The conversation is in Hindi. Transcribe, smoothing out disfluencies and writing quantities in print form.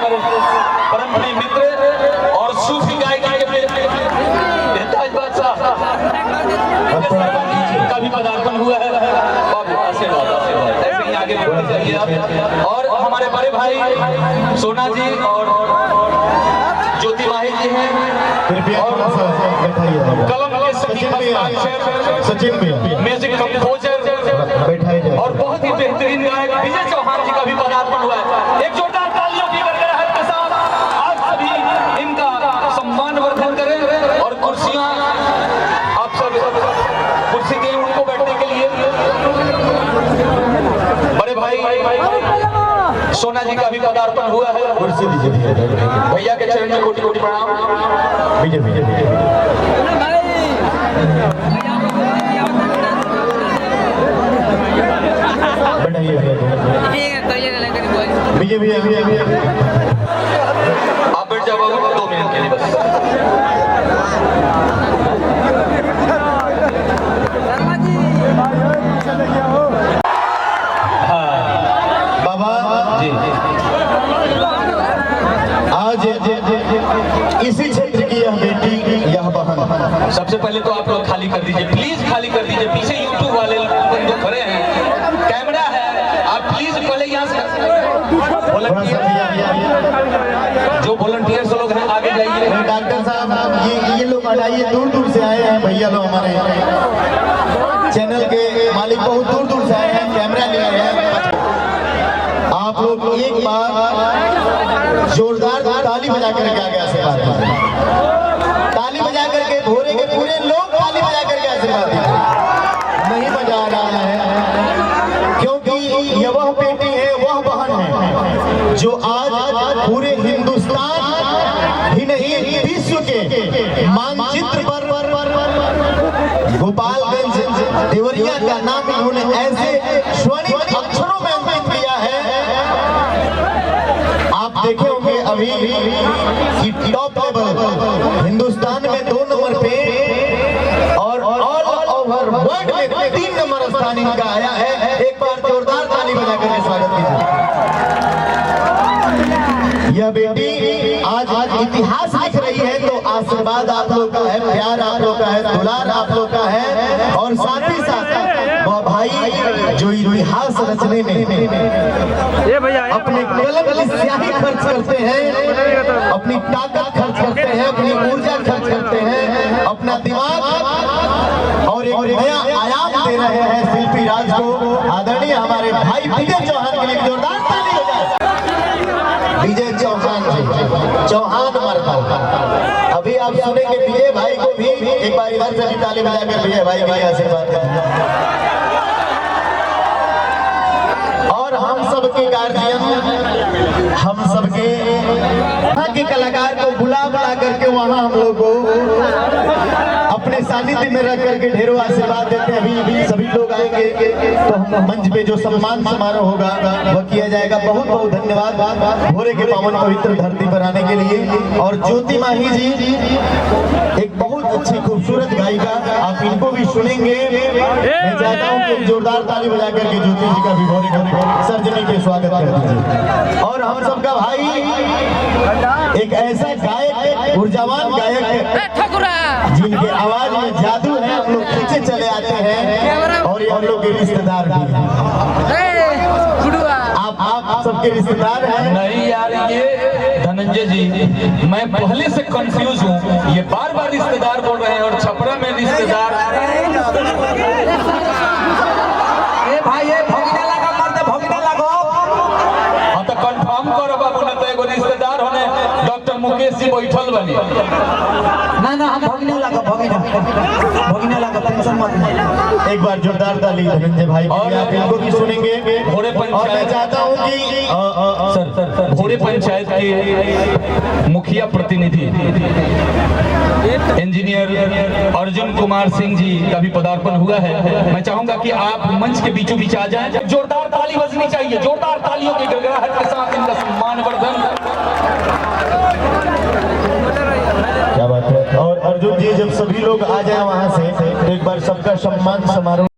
परम प्रिय मित्र और सूफी गायक एहताज बादशाह का भी पदार्पण हुआ है। आशीर्वाद ऐसे ही आगे बढ़ते चलिए आप। और हमारे बड़े भाई सोना जी और ज्योति माही जी हैं और कलम के सचिन म्यूजिक कंपोजर और बहुत ही बेहतरीन गायक विजय चौहान जी का भी पदार्पण हुआ है। एक जोरदार तालियों की गड़गड़ाहट के साथ आप सभी इनका सम्मान वर्धन करें और कुर्सियां आप सब कुर्सी दें उनको बैठने के लिए। बड़े भाई सोना जी का भी पदार्पण हुआ है। कुर्सी दीजिए भैया के चरण में कोटि कोटि प्रणाम। आप बैठ जाओ 2 मिनट के लिए बस। बाबा जी आज इसी क्षेत्र की यह बेटी यह बहन, सबसे पहले तो आप लोग खाली कर दीजिए, प्लीज खाली कर दीजिए। पीछे यूट्यूब वाले बंदे खड़े हैं, कैमरा है, आप प्लीज पहले यहाँ से जो वॉलंटियर्स लोग हैं आगे जाइए। डॉक्टर साहब ये लोग हटाइए, दूर दूर से आए हैं भैया लोग, हमारे चैनल के मालिक बहुत दूर दूर से आए हैं, कैमरा लिए हैं। आप लोग एक बार जोरदार ताली बजा करके आगे आशीर्वाद दीजिए। ताली बजा करके भोरे के पूरे लोग ताली बजा करके आशीर्वाद दीजिए। नहीं बजा रहा है क्योंकि यह वह बेटी है, वह बहन है जो आज पूरे हिंदुस्तान ही नहीं विश्व के मानचित्र पर गोपालगंज देवरिया का नाम इन्होंने ऐसे स्वर्णिम अक्षरों में अंकित किया है। आप देखे होंगे अभी कि टॉप लेवल हिंदुस्तान में 2 नंबर पे और ऑल ओवर वर्ल्ड में 3 नंबर स्थान इनका आया है। एक बार जोरदार ताली बजा करके स्वागत कीजिए। यह बेटी आज इतिहास लिख रही है, तो आशीर्वाद आप लोग का है, प्यार आप लोग का है, दुलार आप लोग का है। और साथ ही साथ वह भाई जो इतिहास रचने में अपने कलम की स्याही खर्च करते हैं, अपनी ताकत खर्च करते हैं, अपनी ऊर्जा खर्च करते हैं, अपना दिमाग और एक नया आयाम दे रहे हैं शिल्पी राज को। आदरणीय हमारे भाई विजय चौहान के लिए जोरदार ताली हो जाए। विजय चौहान जी, चौहान मर्दा। अभी आप सुनेंगे विजय भाई को भी, एक बार इधर से भी ताली बजाकर विजय भाई के लिए आशीर्वाद करें। और हम सबके गार्जियन, हम सबके वहाँ के कलाकार को बुला करके वहाँ हम लोग को अपने सानिध्य में रख करके ढेरों आशीर्वाद देते हैं। अभी सभी लोग आएंगे तो हम मंच पे जो सम्मान समारोह होगा वह किया जाएगा। बहुत बहुत धन्यवाद भोरे के पावन पवित्र धरती पर आने के लिए। और ज्योति माही जी एक बहुत अच्छी खूबसूरत गायिका, आप इनको भी सुनेंगे। मैं चाहता हूँ कि जोरदार ताली बजा करके ज्योति जी का भी भोरे सर्जनी के स्वागत कर दीजिए। और हम सबका भाई एक ऐसा गायक, ऊर्जावान गायक जिनके आवाज में जादू है, हम लोग खींचे चले आते हैं। और ये हम लोग के रिश्तेदार भी हैं। आप सबके रिश्तेदार हैं? नहीं यार, ये धनंजय जी मैं पहले से कंफ्यूज हूँ, ये बार बार रिश्तेदार बोल रहे हैं और छपरा में रिश्तेदार। भाई ये भगना लगा, मर्द भगना लगो। हाँ तो कंफर्म करो बाबू, ना तो एगो रिश्तेदार होने डॉक्टर मुकेश जी बैठल बनी। ना हम भगना लगा, टेंशन मत। एक बार जोरदार ताली धनंजय भाई के लिए, आप इनको भी सुनेंगे। भोरे और मैं चाहता हूँ कि सर भोरे पंचायत के मुखिया प्रतिनिधि इंजीनियर अर्जुन कुमार सिंह जी का भी पदार्पण हुआ है। मैं चाहूंगा कि आप मंच के बीचों बीच आ जाएं। जोरदार ताली बजनी चाहिए, जोरदार तालियों की गड़गड़ाहट के साथ इनका सम्मान वर्धन। क्या बात है। और अर्जुन जी जब सभी लोग आ जाए वहां से, तो एक बार सबका सम्मान समारोह